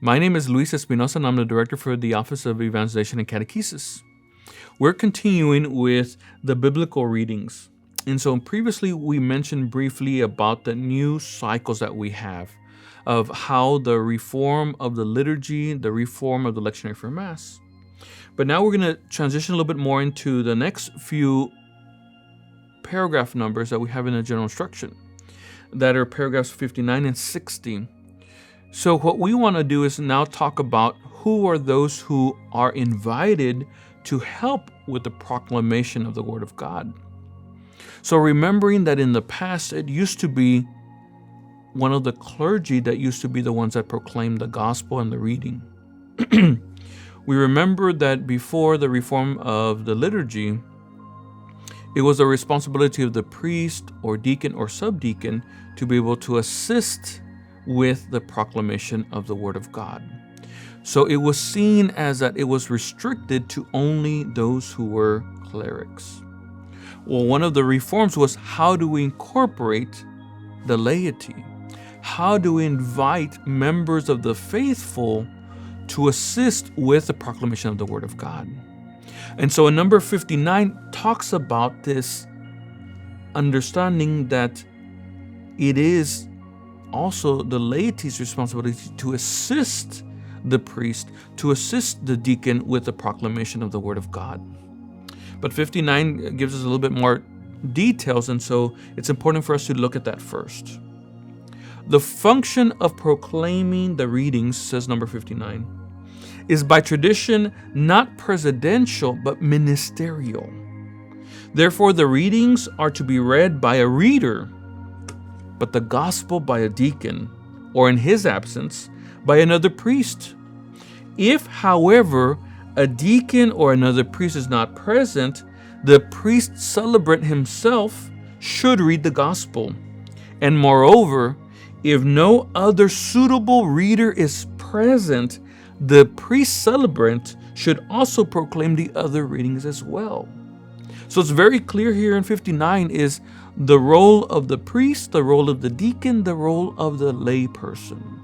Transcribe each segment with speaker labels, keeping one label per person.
Speaker 1: My name is Luis Espinosa, and I'm the Director for the Office of Evangelization and Catechesis. We're continuing with the biblical readings. And so previously we mentioned briefly about the new cycles that we have of how the reform of the liturgy, the reform of the lectionary for Mass. But now we're going to transition a little bit more into the next few paragraph numbers that we have in the general instruction, that are paragraphs 59 and 60. So what we want to do is now talk about who are those who are invited to help with the proclamation of the Word of God. So remembering that in the past, it used to be one of the clergy that used to be the ones that proclaimed the gospel and the reading. We remember that before the reform of the liturgy, it was the responsibility of the priest or deacon or subdeacon to be able to assist with the proclamation of the Word of God. So it was seen as that it was restricted to only those who were clerics. Well, one of the reforms was, how do we incorporate the laity? How do we invite members of the faithful to assist with the proclamation of the Word of God? And so in number 59 talks about this understanding that it is also the laity's responsibility to assist the priest, to assist the deacon with the proclamation of the Word of God. But 59 gives us a little bit more details, and so it's important for us to look at that first. The function of proclaiming the readings, says number 59, is by tradition not presidential but ministerial. Therefore, the readings are to be read by a reader, but the gospel by a deacon, or in his absence, by another priest. If, however, a deacon or another priest is not present, the priest celebrant himself should read the gospel. And moreover, if no other suitable reader is present, the priest celebrant should also proclaim the other readings as well. So it's very clear here in 59 is the role of the priest, the role of the deacon, the role of the lay person.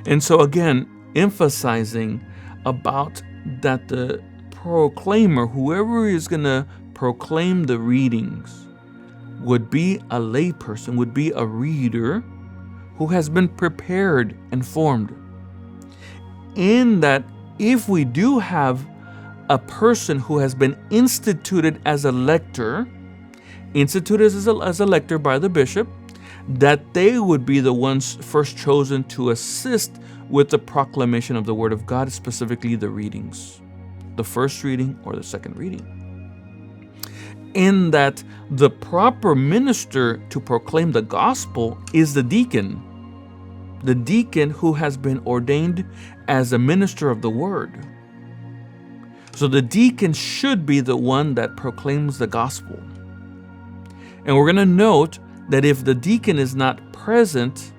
Speaker 1: And so again, emphasizing about that the proclaimer, whoever is going to proclaim the readings, would be a lay person, would be a reader who has been prepared and formed. In that, if we do have a person who has been instituted as a lector, instituted as a lector by the bishop, that they would be the ones first chosen to assist with the proclamation of the Word of God, specifically the readings, the first reading or the second reading. In that the proper minister to proclaim the gospel is the deacon who has been ordained as a minister of the Word. So the deacon should be the one that proclaims the gospel. And we're going to note that if the deacon is not present,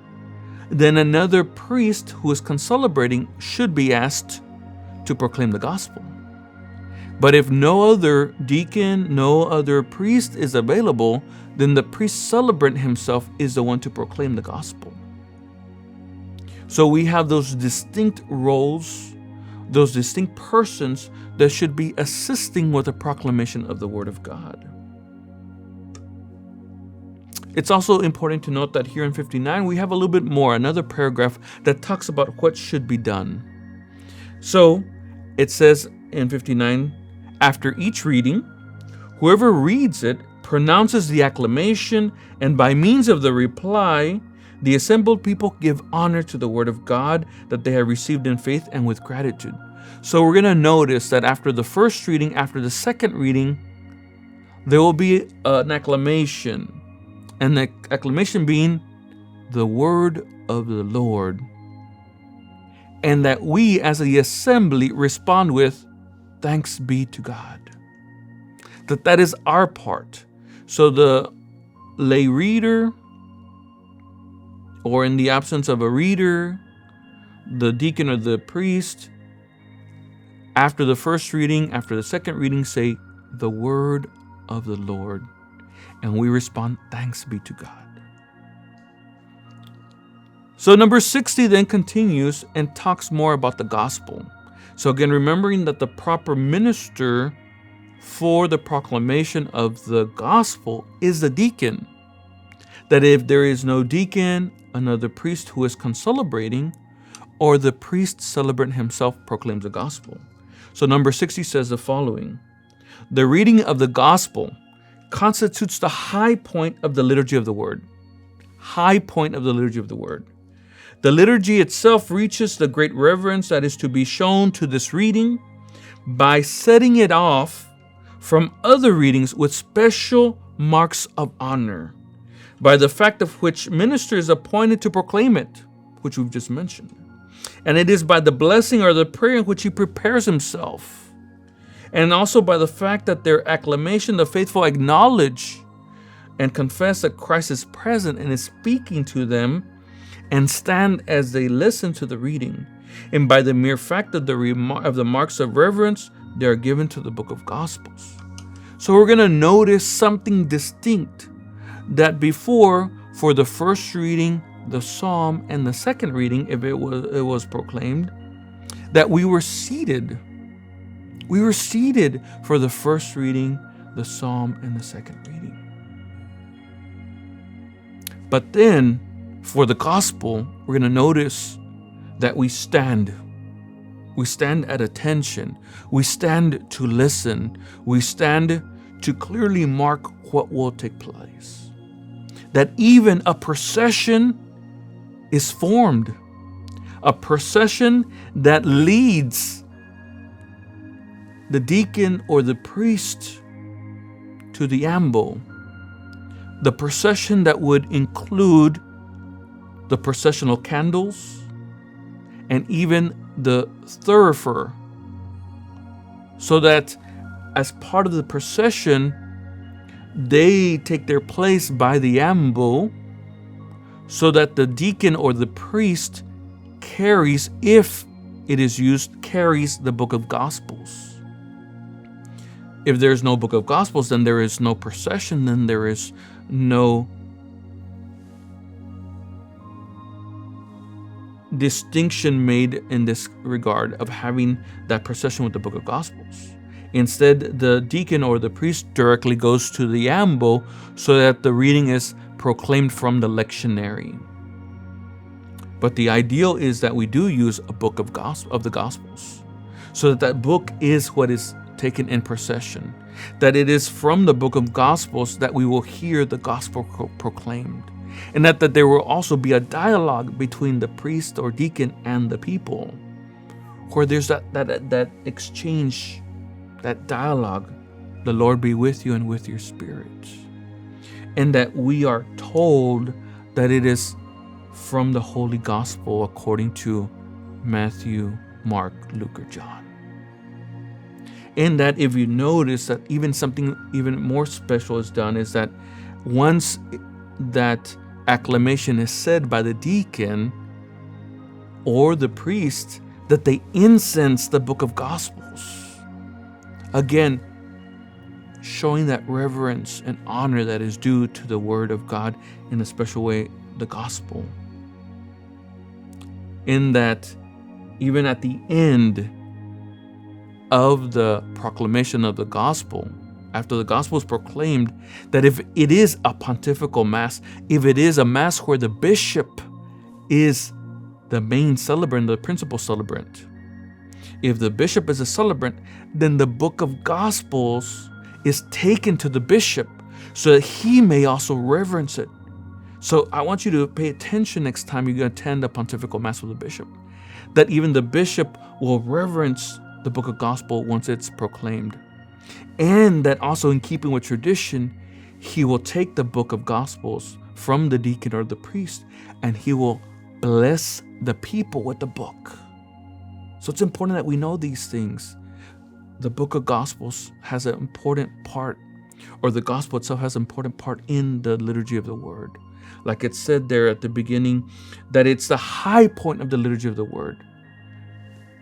Speaker 1: then another priest who is concelebrating should be asked to proclaim the gospel. But if no other deacon, no other priest is available, then the priest celebrant himself is the one to proclaim the gospel. So we have those distinct roles, those distinct persons that should be assisting with the proclamation of the Word of God. It's also important to note that here in 59, we have a little bit more, another paragraph that talks about what should be done. So it says in 59, after each reading, whoever reads it pronounces the acclamation, and by means of the reply, the assembled people give honor to the Word of God that they have received in faith and with gratitude. So we're going to notice that after the first reading, after the second reading, there will be an acclamation. And the acclamation being the word of the Lord. And that we as the assembly respond with, thanks be to God. That is our part. So the lay reader, or in the absence of a reader, the deacon or the priest, after the first reading, after the second reading, say, the word of the Lord. And we respond, thanks be to God. So number 60 then continues and talks more about the gospel. So again, remembering that the proper minister for the proclamation of the gospel is the deacon. That if there is no deacon, another priest who is concelebrating, or the priest celebrant himself proclaims the gospel. So number 60 says the following: the reading of the gospel constitutes the high point of the liturgy of the word. High point of the liturgy of the word. The liturgy itself reaches the great reverence that is to be shown to this reading by setting it off from other readings with special marks of honor, by the fact of which minister is appointed to proclaim it, which we've just mentioned. And it is by the blessing or the prayer in which he prepares himself. And also by the fact that their acclamation, the faithful acknowledge and confess that Christ is present and is speaking to them, and stand as they listen to the reading. And by the mere fact of the marks of reverence, they are given to the book of Gospels. So we're going to notice something distinct, that before, for the first reading, the psalm, and the second reading, if it was proclaimed, that we were seated. We were seated for the first reading, the psalm, and the second reading. But then, for the gospel, we're going to notice that we stand. We stand at attention. We stand to listen. We stand to clearly mark what will take place. That even a procession is formed. A procession that leads the deacon or the priest to the ambo. The procession that would include the processional candles, and even the thurifer, so that as part of the procession, they take their place by the ambo, so that the deacon or the priest carries, if it is used, carries the book of Gospels. If there's no book of Gospels, then there is no procession, then there is no distinction made in this regard of having that procession with the book of Gospels. Instead, the deacon or the priest directly goes to the ambo so that the reading is proclaimed from the lectionary. But the ideal is that we do use a book of the Gospels, so that book is what is taken in procession, that it is from the book of Gospels that we will hear the gospel proclaimed. And that there will also be a dialogue between the priest or deacon and the people, where there's that exchange, that dialogue. The Lord be with you and with your spirit. And that we are told that it is from the Holy Gospel according to Matthew, Mark, Luke, or John. And that if you notice that even something even more special is done, is that once that acclamation is said by the deacon or the priest, that they incense the book of Gospels. Again, showing that reverence and honor that is due to the word of God, in a special way, the gospel. In that, even at the end of the proclamation of the gospel, after the gospel is proclaimed, that if it is a pontifical mass, if it is a mass where the bishop is the main celebrant, the principal celebrant, if the bishop is a celebrant, then the book of Gospels is taken to the bishop so that he may also reverence it. So I want you to pay attention next time you attend a pontifical mass with a bishop, that even the bishop will reverence the book of Gospel once it's proclaimed. And that also, in keeping with tradition, he will take the book of Gospels from the deacon or the priest, and he will bless the people with the book. So it's important that we know these things. The book of Gospels has an important part, or the gospel itself has an important part in the liturgy of the word. Like it said there at the beginning, that it's the high point of the liturgy of the word.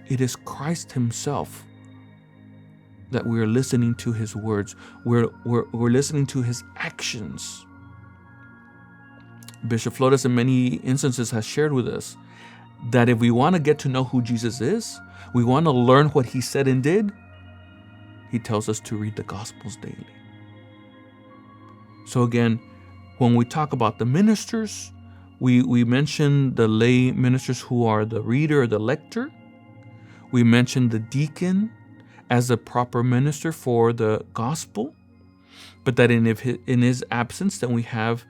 Speaker 1: It is Christ himself that we are listening to his words. We're listening to his actions. Bishop Flores in many instances has shared with us that if we want to get to know who Jesus is, we want to learn what he said and did, he tells us to read the Gospels daily. So again, when we talk about the ministers, we mention the lay ministers who are the reader or the lector. We mention the deacon as a proper minister for the gospel, but that in his absence, then we have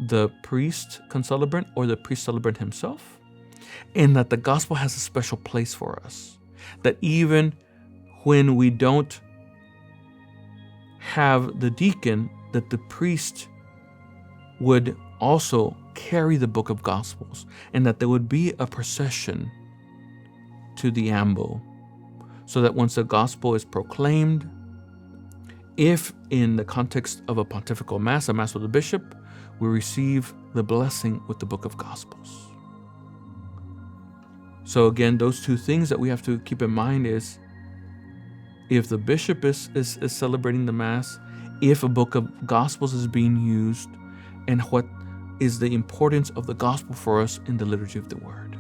Speaker 1: the priest celebrant or the priest celebrant himself, and that the gospel has a special place for us. That even when we don't have the deacon, that the priest would also carry the book of Gospels, and that there would be a procession to the ambo, so that once the gospel is proclaimed, if in the context of a pontifical mass, a mass with a bishop, we receive the blessing with the book of Gospels. So again, those two things that we have to keep in mind is, if the bishop is celebrating the mass, if a book of Gospels is being used, and what is the importance of the gospel for us in the liturgy of the word.